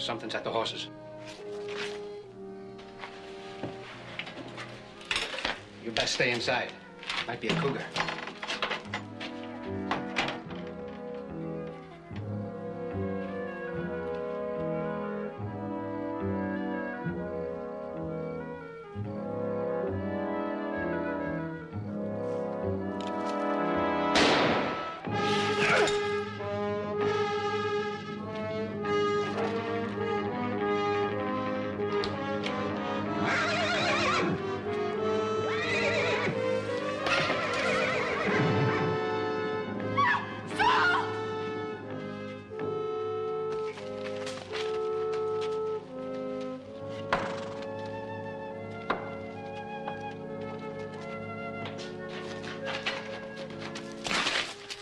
Something's at the horses. You best stay inside. Might be a cougar.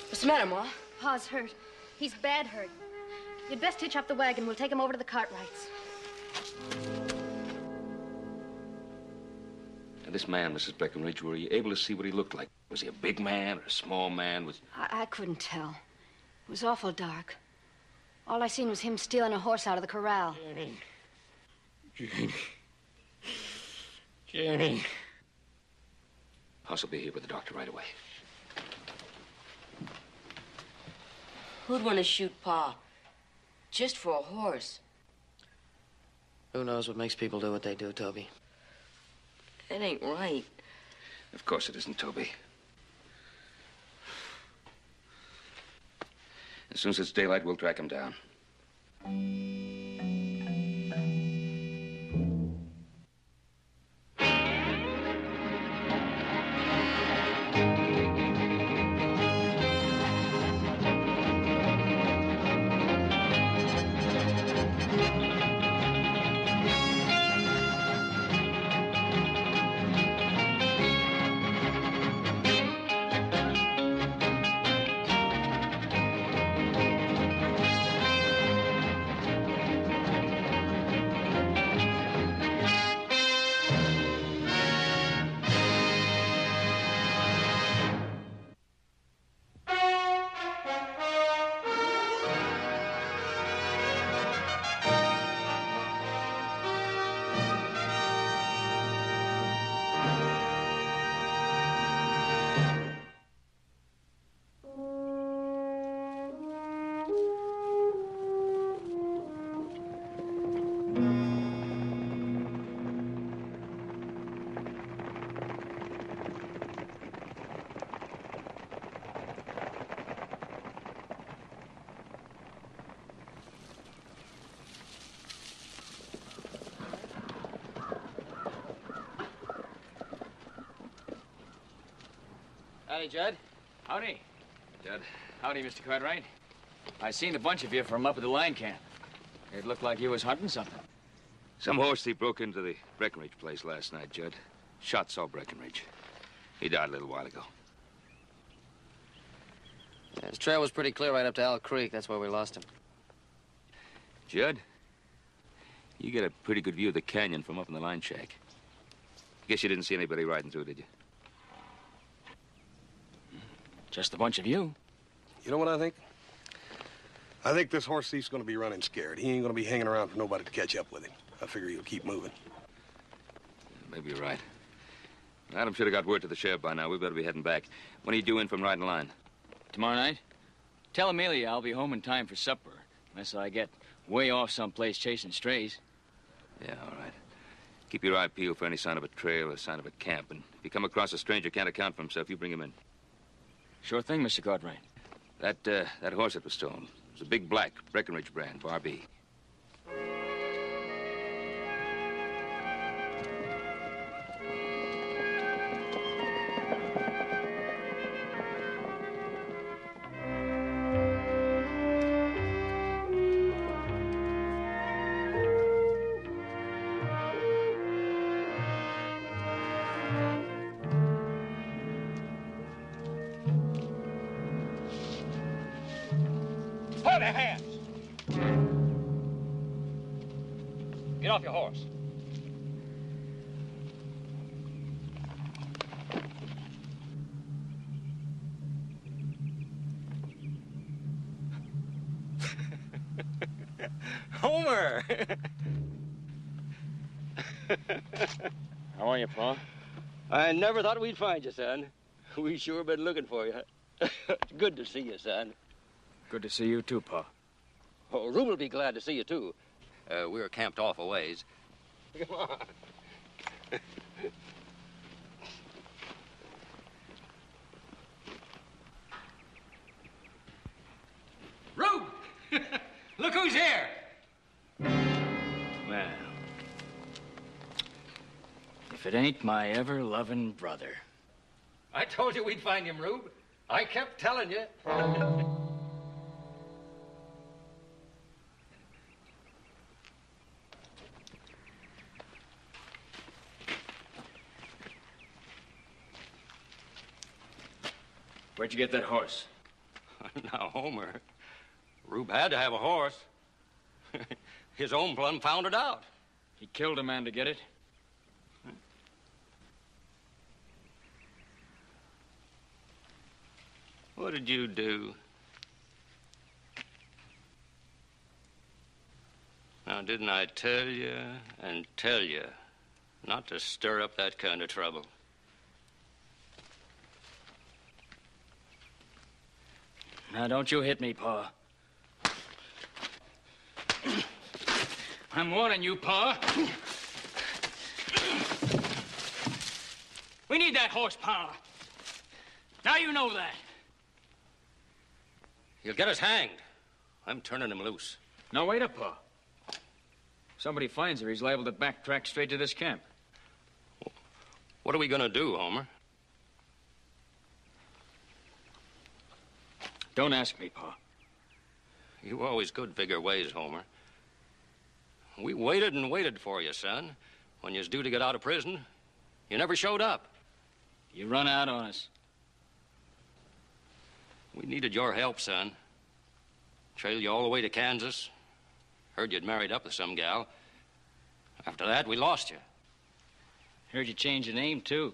What's the matter, Ma? Pa's hurt. He's bad hurt. You'd best hitch up the wagon. We'll take him over to the Cartwrights. Now, this man, Mrs. Breckenridge, were you able to see what he looked like? Was he a big man or a small man? I couldn't tell. It was awful dark. All I seen was him stealing a horse out of the corral. Jenny. House will be here with the doctor right away. Who'd want to shoot Pa? Just for a horse. Who knows what makes people do what they do, Toby? That ain't right. Of course it isn't, Toby. As soon as it's daylight, we'll track him down. Howdy, Judd. Howdy. Judd. Howdy, Mr. Cartwright. I seen a bunch of you from up at the line camp. It looked like you was hunting something. Some horse thief broke into the Breckenridge place last night, Judd. Shot Saul Breckenridge. He died a little while ago. Yeah, his trail was pretty clear right up to Owl Creek. That's where we lost him. Judd, you get a pretty good view of the canyon from up in the line shack. Guess you didn't see anybody riding through, did you? Just a bunch of you. You know what I think? I think this horse thief's gonna be running scared. He ain't gonna be hanging around for nobody to catch up with him. I figure he'll keep moving. Maybe you're right. Adam should have got word to the sheriff by now. We better be heading back. When are you due in from riding the line? Tomorrow night? Tell Amelia I'll be home in time for supper, unless I get way off someplace chasing strays. Yeah, all right. Keep your eye peeled for any sign of a trail or sign of a camp. And if you come across a stranger who can't account for himself, you bring him in. Sure thing, Mr. Cartwright. That horse that was stolen was a big black Breckenridge brand, Barbie. Hold your hands! Get off your horse. Homer! How are you, Pa? I never thought we'd find you, son. We sure been looking for you. It's good to see you, son. Good to see you, too, Pa. Oh, Rube will be glad to see you, too. We're camped off a ways. Come on. Rube! Look who's here! Well, if it ain't my ever-loving brother. I told you we'd find him, Rube. I kept telling you. Where'd you get that horse? Now, Homer, Rube had to have a horse. His own plum found it out. He killed a man to get it. What did you do? Now, didn't I tell you and tell you not to stir up that kind of trouble? Now, don't you hit me, Pa. I'm warning you, Pa. We need that horsepower. Now you know that. He'll get us hanged. I'm turning him loose. Now, wait up, Pa. Somebody finds her, he's liable to backtrack straight to this camp. What are we gonna do, Homer? Don't ask me, Pa. You always could figure ways, Homer. We waited and waited for you, son. When you was due to get out of prison, you never showed up. You run out on us. We needed your help, son. Trailed you all the way to Kansas. Heard you'd married up with some gal. After that, we lost you. Heard you change your name, too.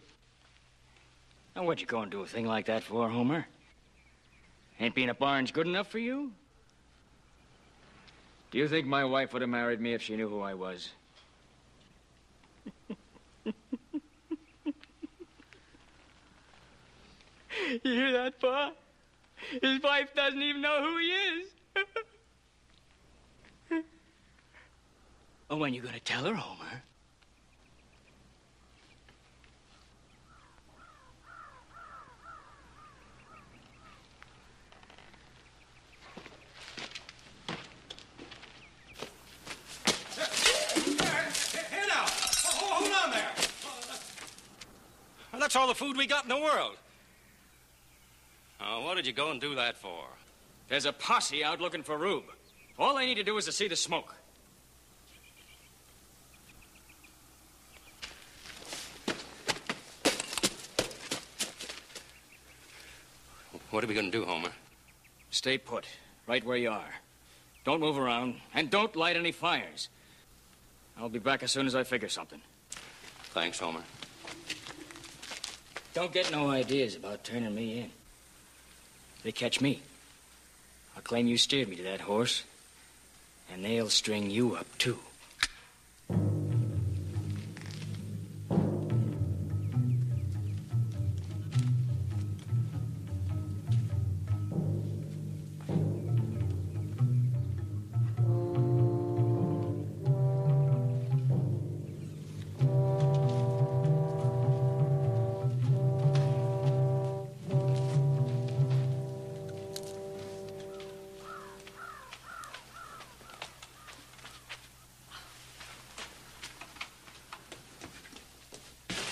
Now, what'd you go and do a thing like that for, Homer? Ain't being at Barnes good enough for you? Do you think my wife would have married me if she knew who I was? You hear that, Pa? His wife doesn't even know who he is. Oh, when you gonna tell her, Homer? Here now! Hold on there! Well, that's all the food we got in the world. What did you go and do that for? There's a posse out looking for Rube. All they need to do is to see the smoke. What are we gonna do, Homer? Stay put, right where you are. Don't move around, and don't light any fires. I'll be back as soon as I figure something. Thanks, Homer. Don't get no ideas about turning me in. If they catch me, I'll claim you steered me to that horse, and they'll string you up, too.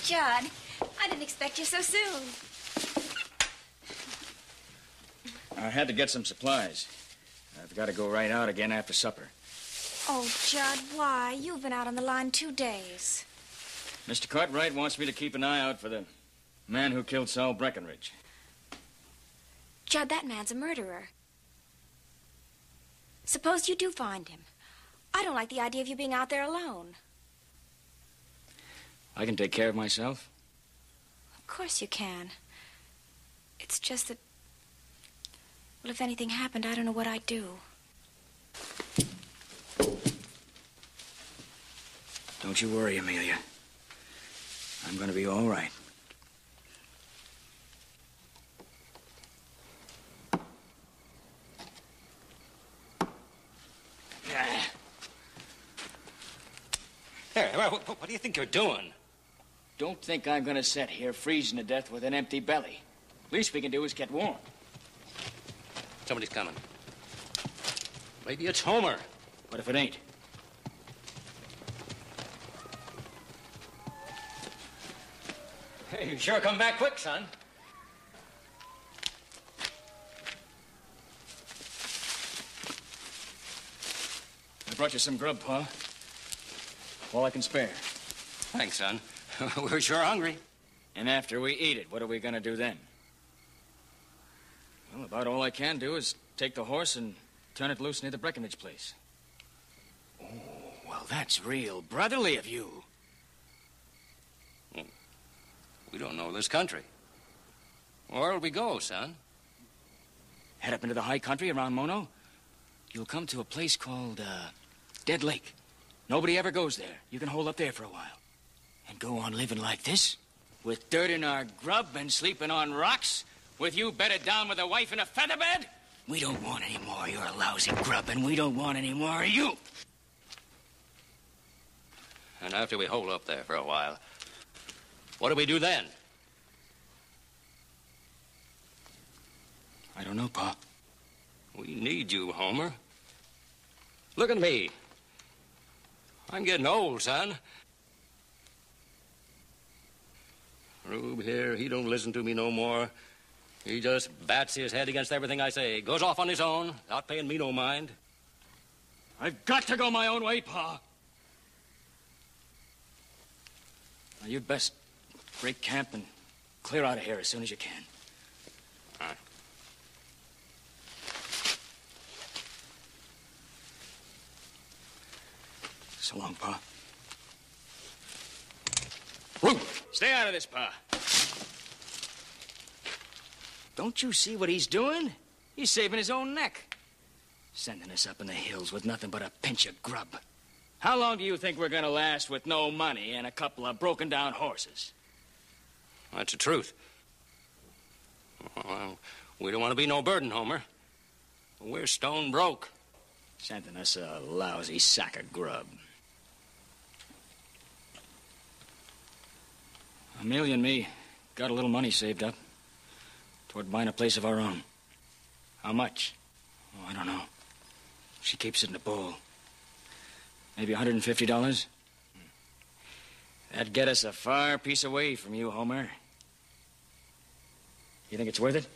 Judd, I didn't expect you so soon. I had to get some supplies. I've got to go right out again after supper. Oh, Judd, why? You've been out on the line 2 days. Mr. Cartwright wants me to keep an eye out for the man who killed Sal Breckenridge. Judd, that man's a murderer. Suppose you do find him. I don't like the idea of you being out there alone. I can take care of myself. Of course you can. It's just that... Well, if anything happened, I don't know what I'd do. Don't you worry, Amelia. I'm gonna be all right. There, what do you think you're doing? Don't think I'm gonna sit here freezing to death with an empty belly. Least we can do is get warm. Somebody's coming. Maybe it's Homer. What if it ain't? Hey, you sure come back quick, son. I brought you some grub, Pa. All I can spare. Thanks, son. We're sure hungry. And after we eat it, what are we gonna do then? Well, about all I can do is take the horse and turn it loose near the Breckenridge place. Oh, well, that's real brotherly of you. We don't know this country. Where'll we go, son? Head up into the high country around Mono. You'll come to a place called, Dead Lake. Nobody ever goes there. You can hold up there for a while. And go on living like this? With dirt in our grub and sleeping on rocks? With you bedded down with a wife in a feather bed? We don't want any more of your lousy grub, and we don't want any more of you. And after we hold up there for a while, what do we do then? I don't know, Pa. We need you, Homer. Look at me. I'm getting old, son. Rube here, he don't listen to me no more. He just bats his head against everything I say. Goes off on his own, not paying me no mind. I've got to go my own way, Pa. Now, you'd best break camp and clear out of here as soon as you can. All right. So long, Pa. Whoa! Stay out of this, Pa. Don't you see what he's doing? He's saving his own neck. Sending us up in the hills with nothing but a pinch of grub. How long do you think we're gonna last with no money and a couple of broken-down horses? That's the truth. Well, we don't want to be no burden, Homer. We're stone broke. Sending us a lousy sack of grub. Amelia and me got a little money saved up toward buying a place of our own. How much? Oh, I don't know. She keeps it in a bowl. Maybe $150? That'd get us a far piece away from you, Homer. You think it's worth it?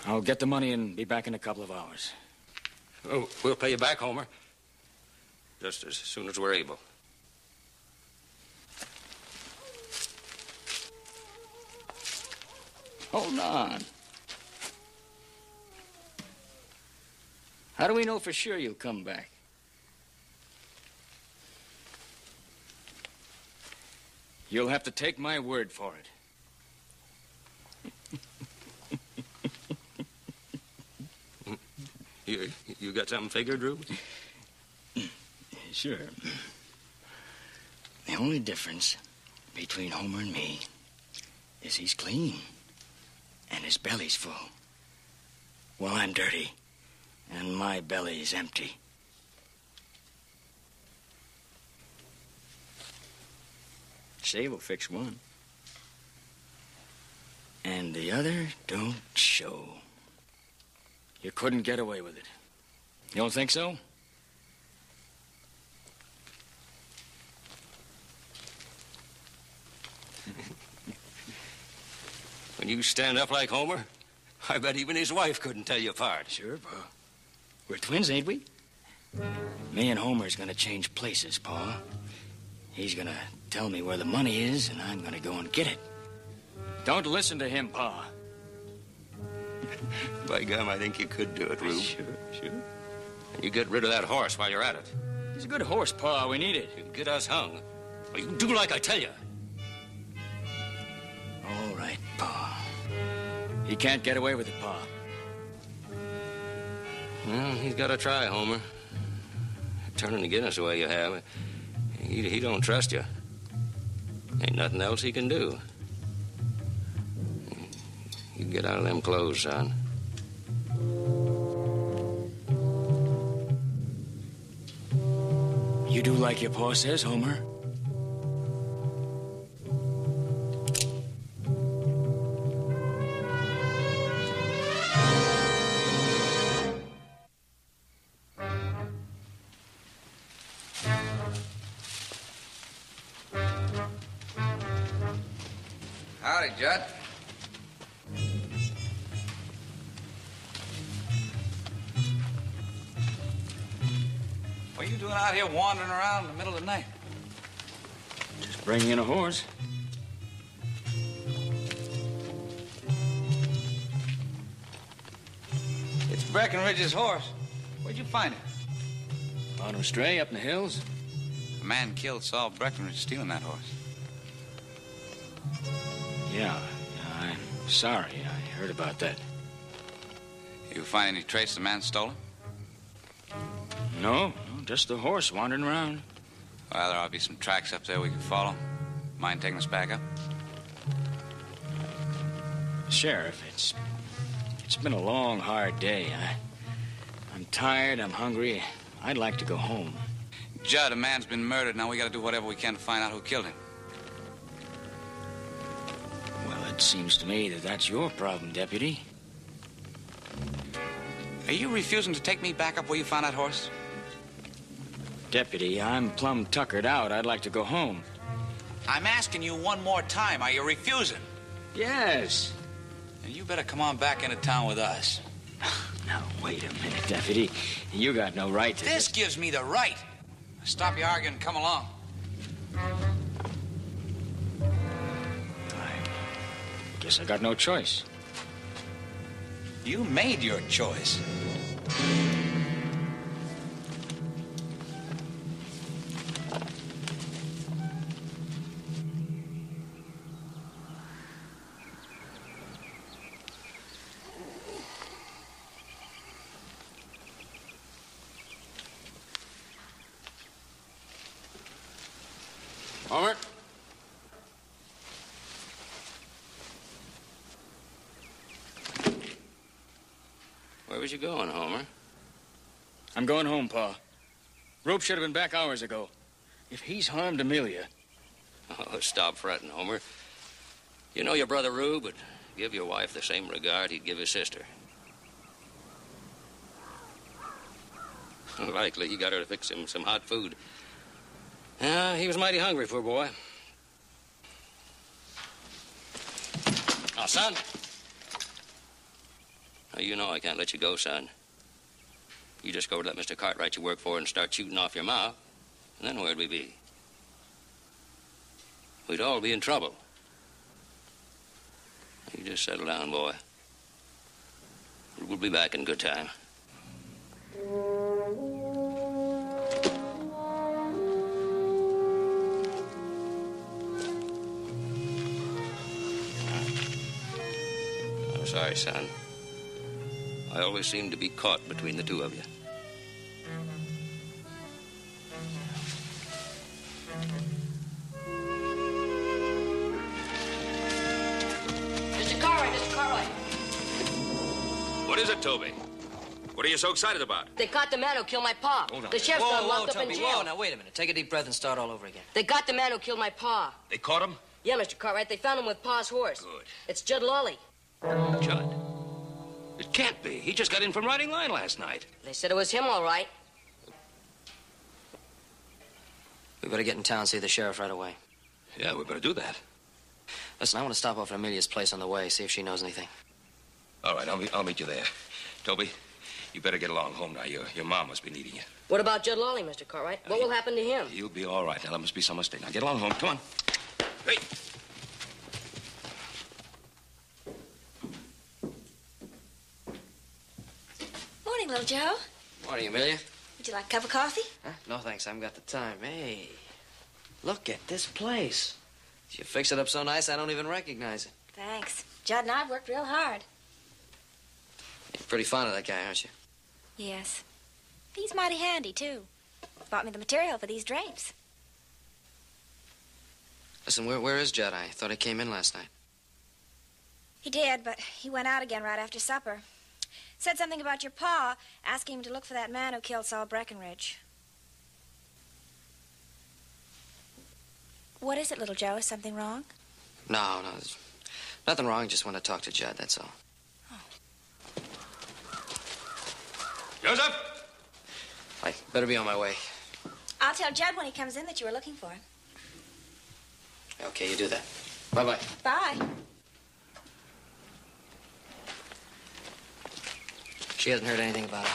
I'll get the money and be back in a couple of hours. Oh, we'll pay you back, Homer. Just as soon as we're able. Hold on. How do we know for sure you'll come back? You'll have to take my word for it. You got something figured, Rube? Sure. The only difference between Homer and me is he's clean and his belly's full. Well, I'm dirty and my belly's empty. Shave will fix one. And the other don't show. You couldn't get away with it. You don't think so? When you stand up like Homer, I bet even his wife couldn't tell you apart. Sure, Pa. We're twins, ain't we? Me and Homer's gonna change places, Pa. He's gonna tell me where the money is, and I'm gonna go and get it. Don't listen to him, Pa. By gum, I think you could do it, Rube. Sure. And you get rid of that horse while you're at it. He's a good horse, Pa. We need it. You can get us hung. Well, you do like I tell you. All right, Pa. He can't get away with it, Pa. Well, he's got to try, Homer. Turning against us the way you have. He don't trust you. Ain't nothing else he can do. You get out of them clothes, son. You do like your pa says, Homer. Howdy, Judd. What are you doing out here wandering around in the middle of the night? Just bringing in a horse. It's Breckenridge's horse. Where'd you find it? Found him stray up in the hills. A man killed Saul Breckenridge stealing that horse. Yeah, I'm sorry. I heard about that. You find any trace the man stole him? No, just the horse wandering around. Well, there ought to be some tracks up there we can follow. Mind taking us back up? Sheriff, it's been a long, hard day. I'm tired, I'm hungry. I'd like to go home. Judd, a man's been murdered. Now we gotta do whatever we can to find out who killed him. Well, it seems to me that that's your problem, Deputy. Are you refusing to take me back up where you found that horse? Deputy, I'm plumb tuckered out. I'd like to go home. I'm asking you one more time. Are you refusing? Yes. And you better come on back into town with us. Now, wait a minute, Deputy. You got no right to... This gives me the right. Stop your arguing and come along. I guess I got no choice. You made your choice. Homer? Where was you going, Homer? I'm going home, Pa. Rope should have been back hours ago. If he's harmed Amelia... Oh, stop fretting, Homer. You know your brother Rube would give your wife the same regard he'd give his sister. Likely he got her to fix him some hot food. He was mighty hungry, poor boy. Now, son. Now, you know I can't let you go, son. You just go to that Mr. Cartwright you work for and start shooting off your mouth, and then where'd we be? We'd all be in trouble. You just settle down, boy. We'll be back in good time. I'm sorry, son. I always seem to be caught between the two of you. Mr. Cartwright, Mr. Cartwright. What is it, Toby? What are you so excited about? They caught the man who killed my pa. Hold on. The sheriff's got him locked up in Toby, jail. whoa, now wait a minute. Take a deep breath and start all over again. They got the man who killed my pa. They caught him? Yeah, Mr. Cartwright, they found him with pa's horse. Good. It's Judd Lawley. Judd? It can't be. He just got in from riding line last night. They said it was him, all right. We better get in town and see the sheriff right away. Yeah, we better do that. Listen, I want to stop off at Amelia's place on the way, see if she knows anything. All right, I'll meet you there. Toby, you better get along home now. Your mom must be needing you. What about Judd Lawley, Mr. Cartwright? What will happen to him? He'll be all right. Now, there must be some mistake. Now, get along home. Come on. Hey. Morning, little Joe. Morning, Amelia. Would you like a cup of coffee? Huh? No, thanks. I haven't got the time. Hey, look at this place. You fix it up so nice, I don't even recognize it. Thanks. Judd and I have worked real hard. You're pretty fond of that guy, aren't you? Yes. He's mighty handy, too. Bought me the material for these drapes. Listen, where is Judd? I thought he came in last night. He did, but he went out again right after supper. Said something about your pa, asking him to look for that man who killed Saul Breckenridge. What is it, little Joe? Is something wrong? No, there's nothing wrong. Just want to talk to Judd, that's all. Joseph! I better be on my way. I'll tell Judd when he comes in that you were looking for him. Okay, you do that. Bye-bye. Bye. She hasn't heard anything about it.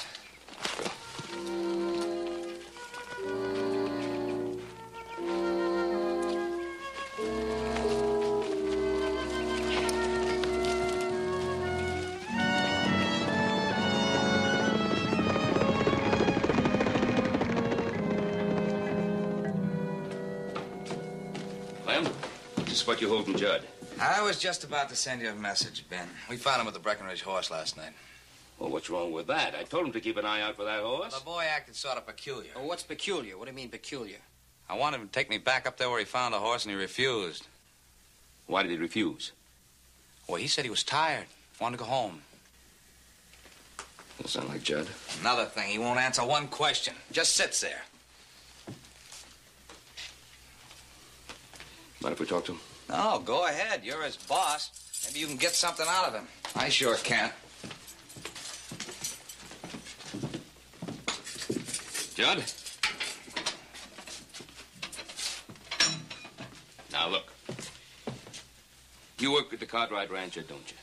Clem, this is what you hold from Judd. I was just about to send you a message, Ben. We found him with the Breckenridge horse last night. Well, what's wrong with that? I told him to keep an eye out for that horse. The boy acted sort of peculiar. Oh, what's peculiar? What do you mean peculiar? I wanted him to take me back up there where he found the horse, and he refused. Why did he refuse? Well, he said he was tired. Wanted to go home. Doesn't sound like Judd. Another thing, he won't answer one question. Just sits there. Mind if we talk to him? No, go ahead. You're his boss. Maybe you can get something out of him. I sure can't. Judd? Now, look. You work at the Cartwright Rancher, don't you?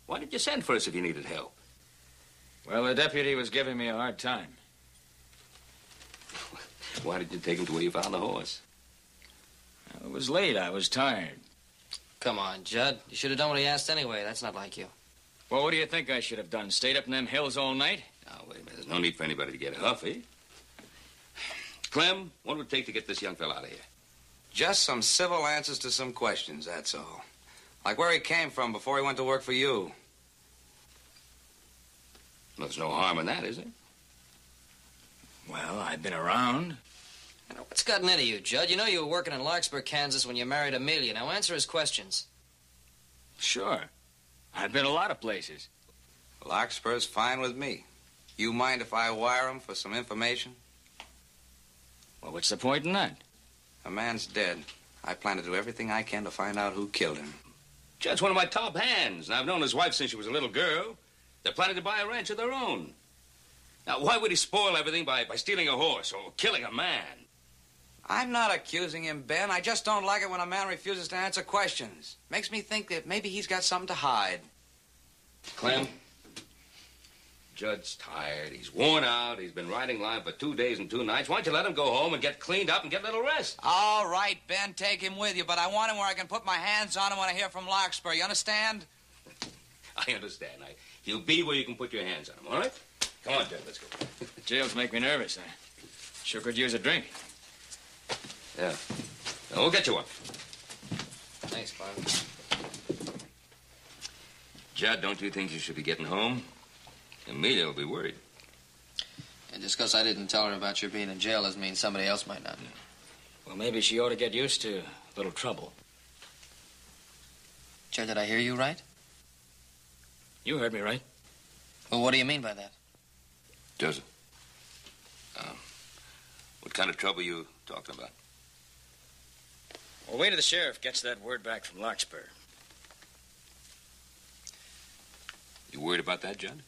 Why did you send for us if you needed help? Well, the deputy was giving me a hard time. Why did you take him to where you found the horse? It was late. I was tired. Come on, Judd. You should have done what he asked anyway. That's not like you. Well, what do you think I should have done? Stayed up in them hills all night? Now, wait a minute. There's no need for anybody to get huffy. Clem, what would it take to get this young fella out of here? Just some civil answers to some questions, that's all. Like where he came from before he went to work for you. There's no harm in that, is there? Well, I've been around. What's gotten into you, Judd? You know you were working in Larkspur, Kansas when you married Amelia. Now answer his questions. Sure. I've been a lot of places. Larkspur's fine with me. You mind if I wire him for some information? Well, what's the point in that? A man's dead. I plan to do everything I can to find out who killed him. Judd's one of my top hands, and I've known his wife since she was a little girl. They're planning to buy a ranch of their own. Now, why would he spoil everything by stealing a horse or killing a man? I'm not accusing him, Ben. I just don't like it when a man refuses to answer questions. Makes me think that maybe he's got something to hide. Clem, Judd's tired. He's worn out. He's been riding line for 2 days and 2 nights. Why don't you let him go home and get cleaned up and get a little rest? All right, Ben, take him with you, but I want him where I can put my hands on him when I hear from Larkspur. You understand? I understand. He'll be where you can put your hands on him, all right? Come on, Judd, let's go. Jails make me nervous. I sure could use a drink. Yeah. Now, we'll get you one. Thanks, Bob. Judd, don't you think you should be getting home? Amelia will be worried. And just because I didn't tell her about your being in jail doesn't mean somebody else might not. Well, maybe she ought to get used to a little trouble. Judd, did I hear you right? You heard me right. Well, what do you mean by that? Joseph, what kind of trouble you talking about? Well, wait till the sheriff gets that word back from Larkspur. You worried about that, Judd?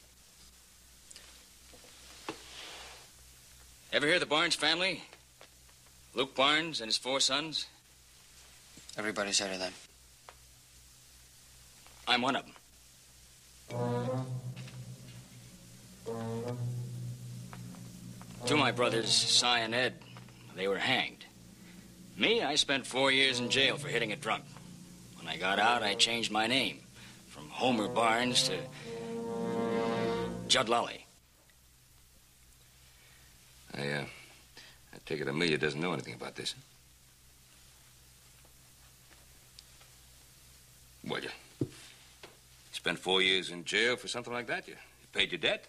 Ever hear of the Barnes family? Luke Barnes and his 4 sons? Everybody's heard of them. I'm one of them. Two of my brothers, Cy and Ed, they were hanged. Me, I spent 4 years in jail for hitting a drunk. When I got out, I changed my name from Homer Barnes to Judd Lully. I take it Amelia doesn't know anything about this. What, you spent 4 years in jail for something like that? You paid your debt?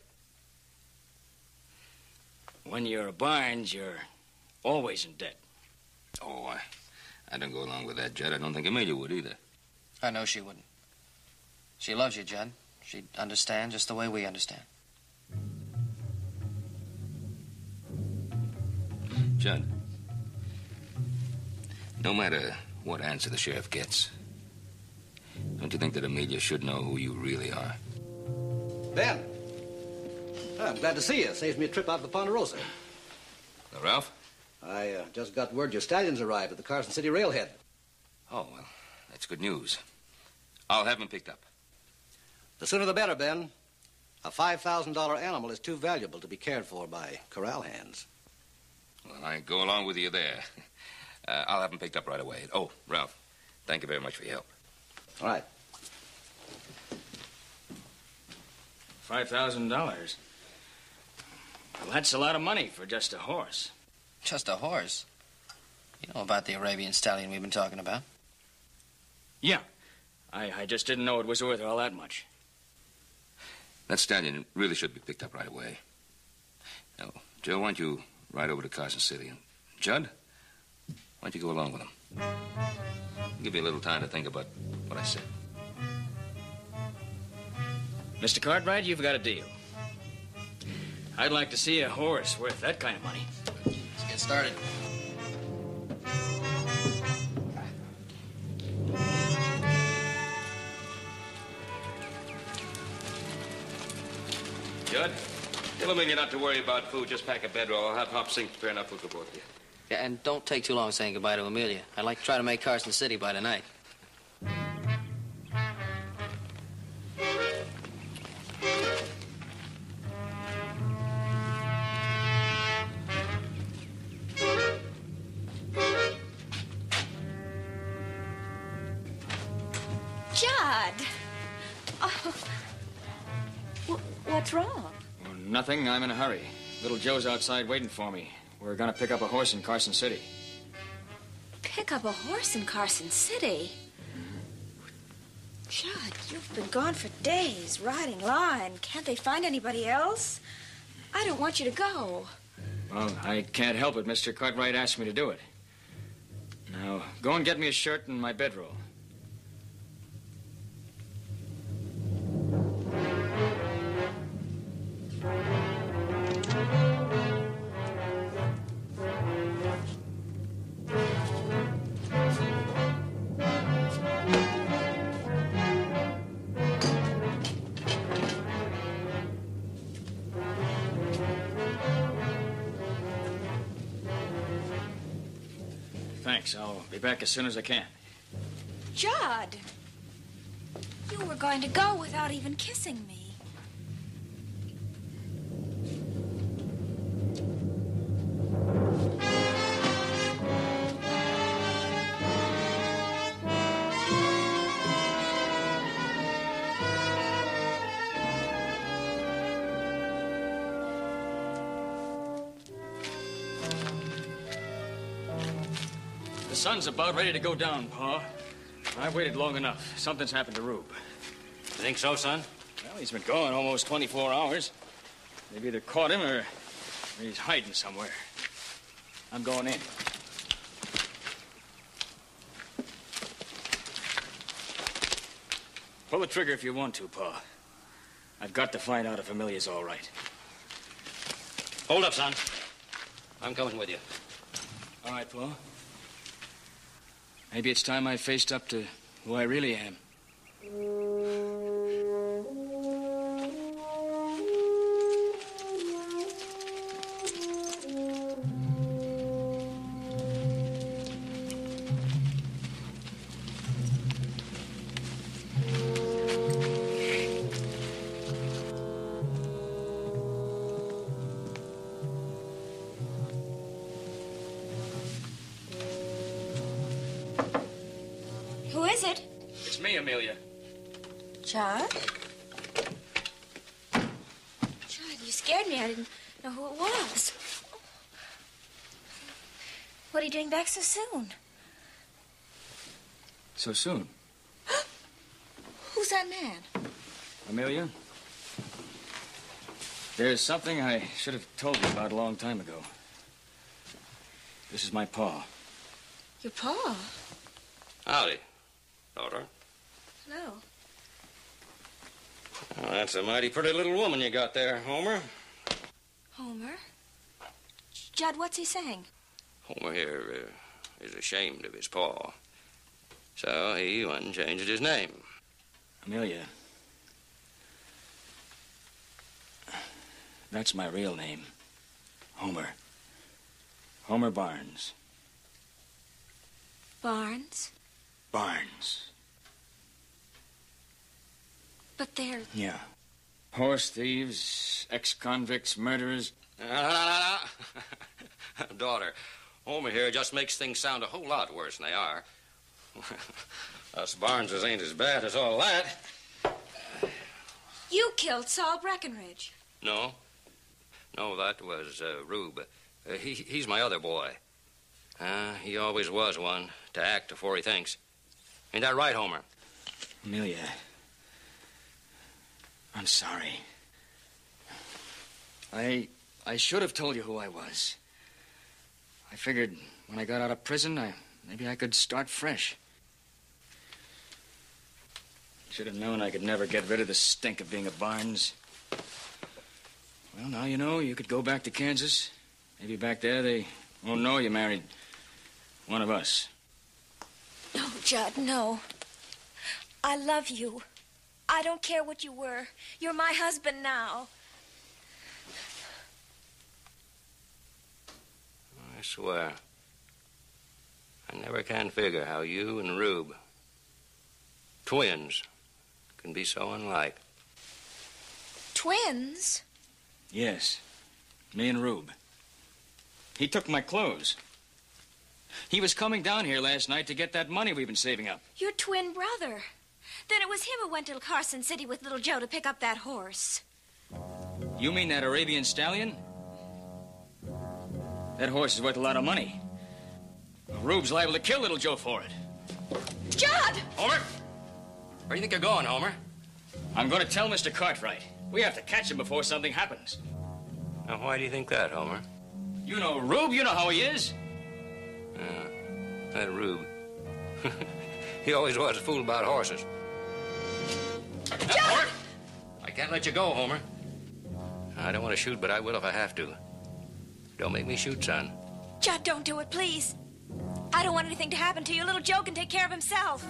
When you're Barnes, you're always in debt. Oh, I don't go along with that, Judd. I don't think Amelia would either. I know she wouldn't. She loves you, Judd. She'd understand just the way we understand. Judd, no matter what answer the sheriff gets, don't you think that Amelia should know who you really are? Ben. I'm glad to see you. Saves me a trip out to the Ponderosa. Ralph? I just got word your stallions arrived at the Carson City railhead. Oh, well, that's good news. I'll have them picked up. The sooner the better, Ben. A $5,000 animal is too valuable to be cared for by corral hands. Well, I go along with you there. I'll have them picked up right away. Oh, Ralph, thank you very much for your help. All right. $5,000. Well, that's a lot of money for just a horse. Just a horse? You know about the Arabian stallion we've been talking about? Yeah. I just didn't know it was worth all that much. That stallion really should be picked up right away. Now, Joe, why don't you ride over to Carson City? And Judd, why don't you go along with him? I'll give you a little time to think about what I said. Mr. Cartwright, you've got a deal. I'd like to see a horse worth that kind of money. Let's get started. Judd, tell Amelia not to worry about food. Just pack a bedroll. I'll have Hop Sink prepare enough food for both of you. Yeah, and don't take too long saying goodbye to Amelia. I'd like to try to make Carson City by tonight. Judd! Oh. What's wrong? Well, nothing. I'm in a hurry. Little Joe's outside waiting for me. We're gonna pick up a horse in Carson City. Pick up a horse in Carson City? Judd, you've been gone for days, riding line. Can't they find anybody else? I don't want you to go. Well, I can't help it. Mr. Cartwright asked me to do it. Now, go and get me a shirt and my bedroll. Thanks. I'll be back as soon as I can. Judd! You were going to go without even kissing me. The sun's about ready to go down, Pa. I've waited long enough. Something's happened to Rube. You think so, son? Well, he's been gone almost 24 hours. They've either caught him or he's hiding somewhere. I'm going in. Pull the trigger if you want to, Pa. I've got to find out if Amelia's all right. Hold up, son. I'm coming with you. All right, Pa. Maybe it's time I faced up to who I really am. Who is it? It's me, Amelia. Judd? Judd, you scared me. I didn't know who it was. What are you doing back so soon? So soon. Who's that man? Amelia? There's something I should have told you about a long time ago. This is my pa. Your pa? Howdy, daughter. Hello. Well, that's a mighty pretty little woman you got there, Homer. Homer? Judd, what's he saying? Homer here is ashamed of his paw. So he went and changed his name. Amelia. That's my real name. Homer. Homer Barnes. Barnes? Barnes. But they're... Yeah. Horse thieves, ex-convicts, murderers. No. Daughter, Homer here just makes things sound a whole lot worse than they are. Us Barneses ain't as bad as all that. You killed Saul Breckenridge. No, that was Rube. He's my other boy. He always was one to act before he thinks. Ain't that right, Homer? Amelia, I'm sorry. I should have told you who I was. I figured when I got out of prison, maybe I could start fresh. Should have known I could never get rid of the stink of being a Barnes. Well, now you know, you could go back to Kansas. Maybe back there they won't know you married one of us. No, Judd, no. I love you. I don't care what you were. You're my husband now. I swear, I never can figure how you and Rube, twins, can be so unlike. Twins? Yes, me and Rube. He took my clothes. He was coming down here last night to get that money we've been saving up. Your twin brother. Then it was him who went to Carson City with little Joe to pick up that horse. You mean that Arabian stallion? That horse is worth a lot of money. Rube's liable to kill little Joe for it. Judd! Homer! Where do you think you're going, Homer? I'm going to tell Mr. Cartwright. We have to catch him before something happens. Now, why do you think that, Homer? You know Rube. You know how he is. Yeah, that Rube. He always was a fool about horses. Homer! I can't let you go, Homer. I don't want to shoot, but I will if I have to. Don't make me shoot, son. Judd, don't do it, please. I don't want anything to happen to you. Little Joe can take care of himself.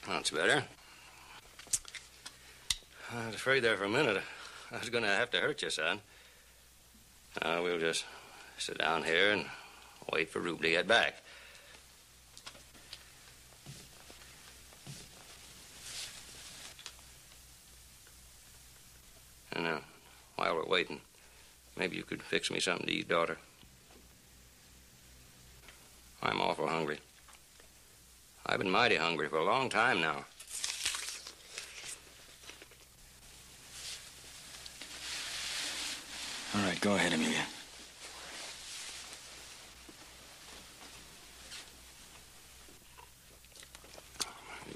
That's better. I was afraid there for a minute I was going to have to hurt you, son. We'll just sit down here and wait for Rube to get back. And while we're waiting, maybe you could fix me something to eat, daughter. I'm awful hungry. I've been mighty hungry for a long time now. All right, go ahead, Amelia.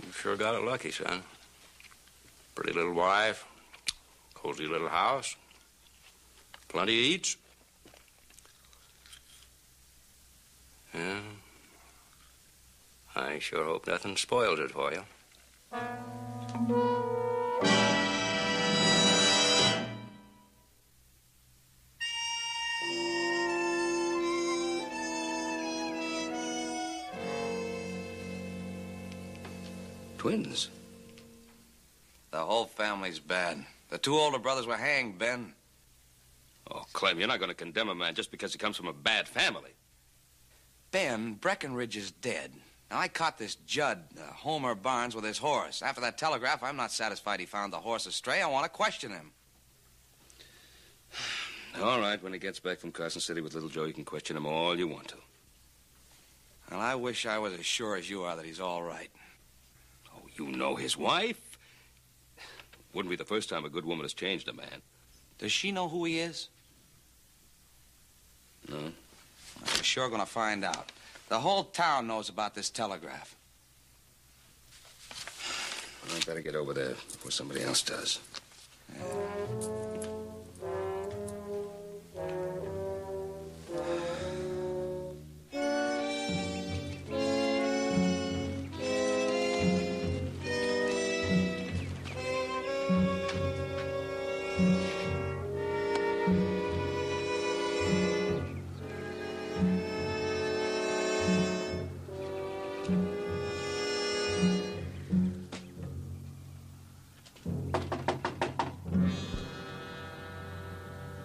You sure got it lucky, son. Pretty little wife, cozy little house, plenty of eats. Yeah. I sure hope nothing spoils it for you. Twins? The whole family's bad. The two older brothers were hanged, Ben. Oh, Clem, you're not going to condemn a man just because he comes from a bad family. Ben, Breckenridge is dead. Now, I caught this Judd, Homer Barnes, with his horse. After that telegraph, I'm not satisfied he found the horse astray. I want to question him. All right, when he gets back from Carson City with little Joe, you can question him all you want to. Well, I wish I was as sure as you are that he's all right. Oh, you know his wife? Wouldn't be the first time a good woman has changed a man. Does she know who he is? No. Well, we're sure going to find out. The whole town knows about this telegraph. I better get over there before somebody else does.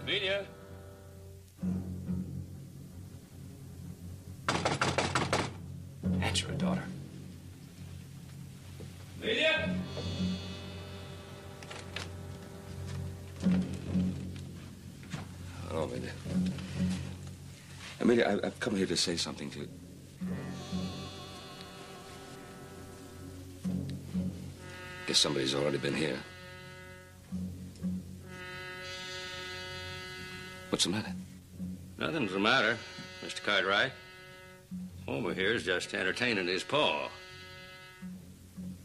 Amelia? Answer it, daughter. Amelia? Hello, Amelia. Amelia, I've come here to say something to you. Guess somebody's already been here. What's the matter? Nothing's the matter, Mr. Cartwright. Homer here's just entertaining his paw.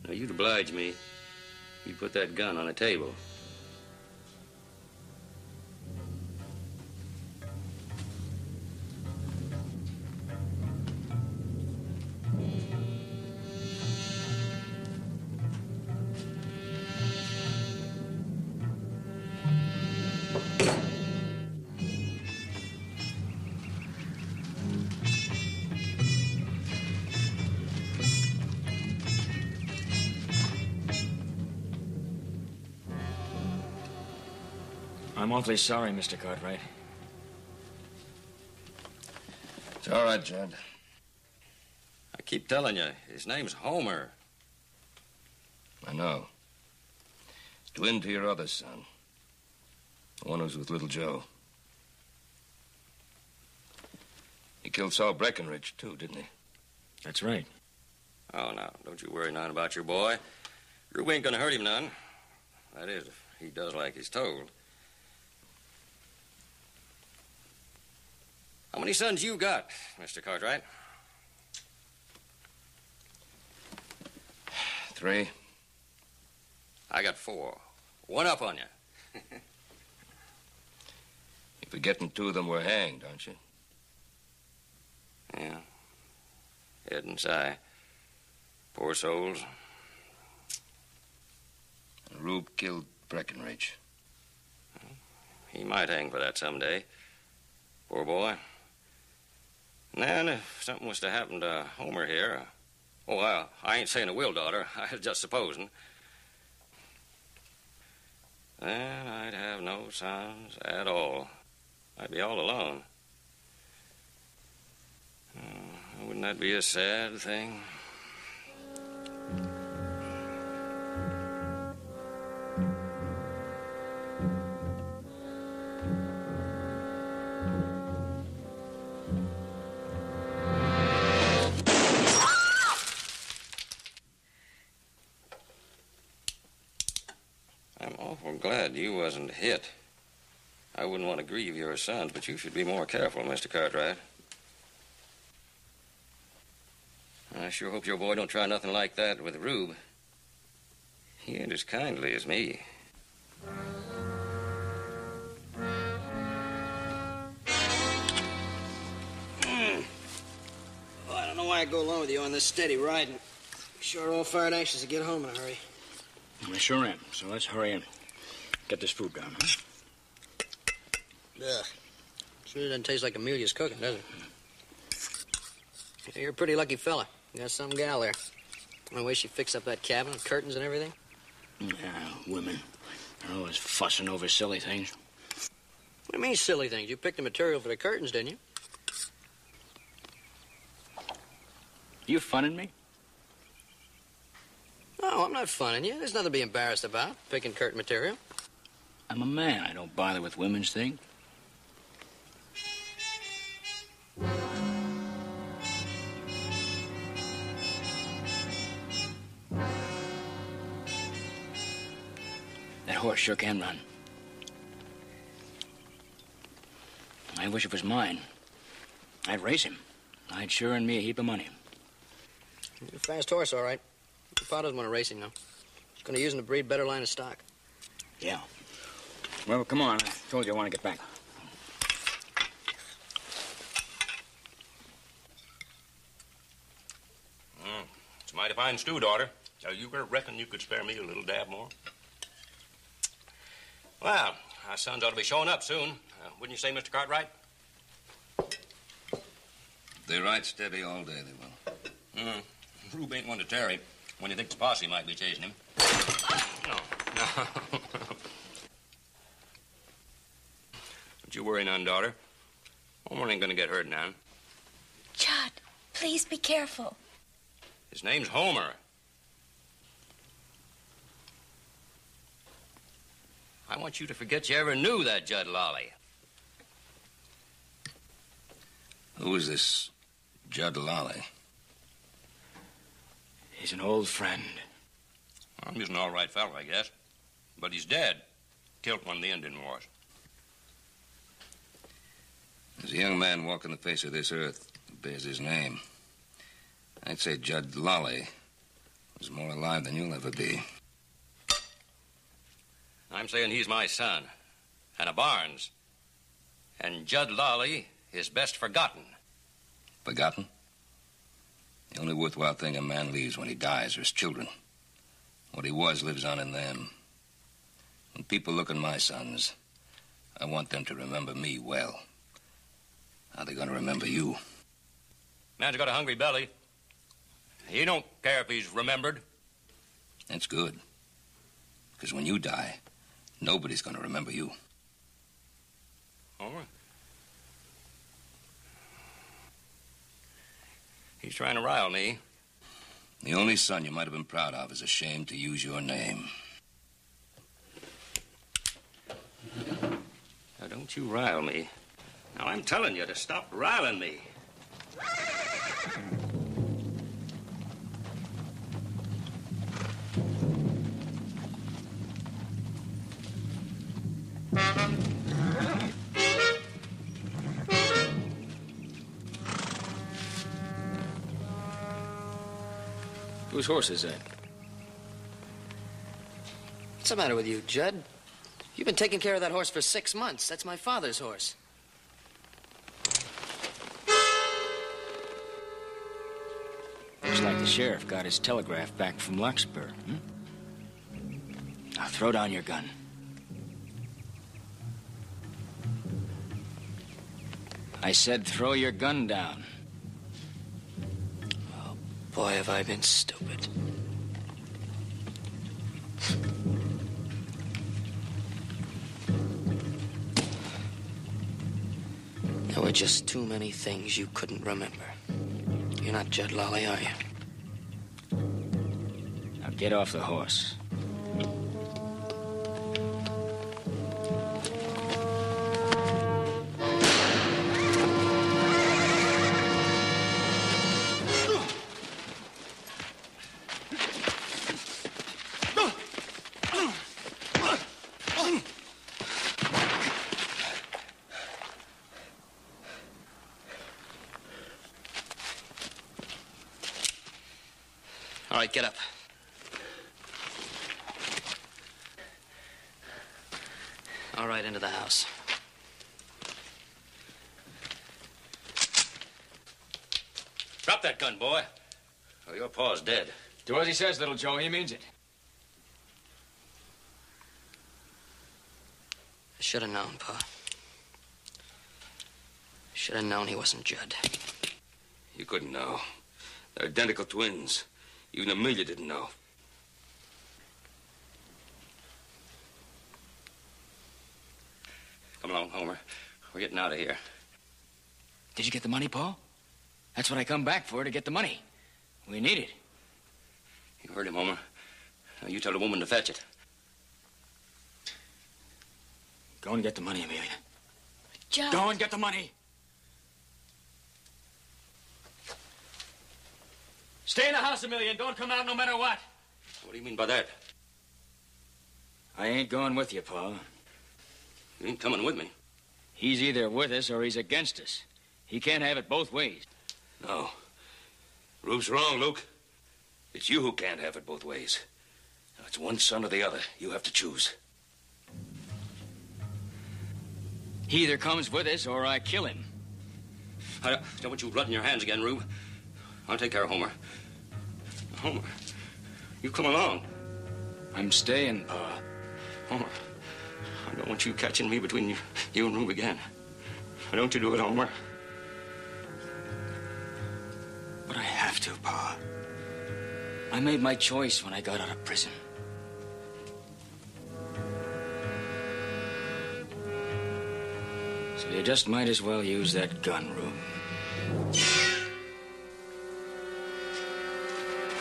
Now, you'd oblige me. You'd put that gun on a table. I'm awfully sorry, Mr. Cartwright. It's all right, Judd. I keep telling you, his name's Homer. I know. Twin to your other son. The one who's with little Joe. He killed Saul Breckenridge, too, didn't he? That's right. Oh, now, don't you worry none about your boy. Rube ain't gonna hurt him none. That is, if he does like he's told. How many sons you got, Mr. Cartwright? 3. I got 4. One up on you. You're forgetting 2 of them were hanged, aren't you? Yeah. Ed and Si. Poor souls. And Rube killed Breckenridge. He might hang for that someday. Poor boy. And then if something was to happen to Homer here... Oh, well, I ain't saying it will, daughter. I was just supposing. Then I'd have no sons at all. I'd be all alone. Wouldn't that be a sad thing? I'm awful glad you wasn't hit. I wouldn't want to grieve your sons, but you should be more careful, Mr. Cartwright. I sure hope your boy don't try nothing like that with Rube. He ain't as kindly as me. Well, I don't know why I go along with you on this steady riding. Sure all fired anxious to get home in a hurry. I sure am. So let's hurry and get this food down, huh? Ugh. Sure doesn't taste like Amelia's cooking, does it? Yeah, you're a pretty lucky fella. You got some gal there. The way she fixed up that cabin with curtains and everything. Yeah, women. They're always fussing over silly things. What do you mean, silly things? You picked the material for the curtains, didn't you? You funning me? No, I'm not funning you. There's nothing to be embarrassed about, picking curtain material. I'm a man. I don't bother with women's things. That horse sure can run. I wish it was mine. I'd race him. I'd sure earn me a heap of money. He's a fast horse, all right. Your pa doesn't want to race him, though. Gonna use him to breed better line of stock. Yeah. Well, come on. I told you I want to get back. It's a mighty fine stew, daughter. Now, you reckon you could spare me a little dab more? Well, our sons ought to be showing up soon. Wouldn't you say, Mr. Cartwright? They ride steady all day, they will. Rube ain't one to tarry when he thinks Posse might be chasing him. No. Don't you worry none, daughter. Homer ain't gonna get hurt now. Judd, please be careful. His name's Homer. I want you to forget you ever knew that Judd Lolly. Who is this Judd Lolly? He's an old friend. Well, he's an all right fellow, I guess. But he's dead. Killed one of the Indian wars. There's a young man walking the face of this earth that bears his name. I'd say Judd Lolly was more alive than you'll ever be. I'm saying he's my son. And a Barnes. And Judd Lolly is best forgotten. Forgotten? The only worthwhile thing a man leaves when he dies are his children. What he was lives on in them. When people look at my sons, I want them to remember me well. How are they going to remember you? Man's got a hungry belly. He don't care if he's remembered. That's good. Because when you die, nobody's going to remember you. Homer? He's trying to rile me. The only son you might have been proud of is ashamed to use your name. Now, don't you rile me. Now, I'm telling you to stop riling me. Whose horse is that? What's the matter with you, Judd? You've been taking care of that horse for 6 months. That's my father's horse. Looks like the sheriff got his telegraph back from Larkspur. Now throw down your gun. I said throw your gun down. Oh, boy, have I been stupid. There were just too many things you couldn't remember. You're not Judd Lolly, are you? Now get off the horse. All right, get up. All right, into the house. Drop that gun, boy. Oh, your paw's dead. Do as he says, little Joe. He means it. I should have known, Pa. Should have known he wasn't Judd. You couldn't know. They're identical twins. Even Amelia didn't know. Come along, Homer. We're getting out of here. Did you get the money, Paul? That's what I come back for, to get the money. We need it. You heard him, Homer. Now you tell the woman to fetch it. Go and get the money, Amelia. Judd. Go and get the money. Stay in the house, Amelia, and don't come out no matter what. What do you mean by that? I ain't going with you, Pa. You ain't coming with me. He's either with us or he's against us. He can't have it both ways. No. Rube's wrong, Luke. It's you who can't have it both ways. Now It's one son or the other. You have to choose. He either comes with us or I kill him. I don't want you blood in your hands again, Rube. I'll take care of Homer. Homer, you come along. I'm staying, Pa. Homer, I don't want you catching me between you and Rube again. Don't you do it, Homer. But I have to, Pa. I made my choice when I got out of prison. So you just might as well use that gun, Rube.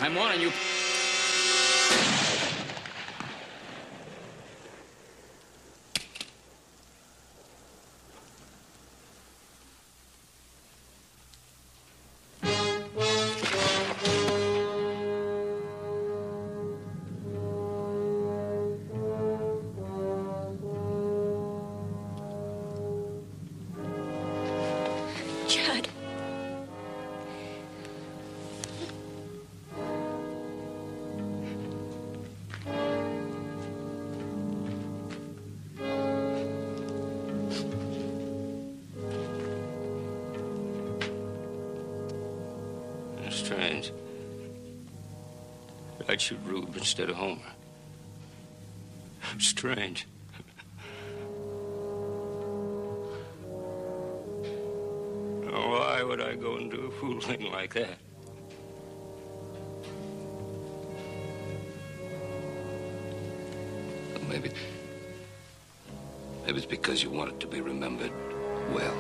I'm warning you. Judd. It's strange. I'd shoot Rube instead of Homer. Strange. Why would I go and do a fool thing like that? Maybe it's because you want it to be remembered well.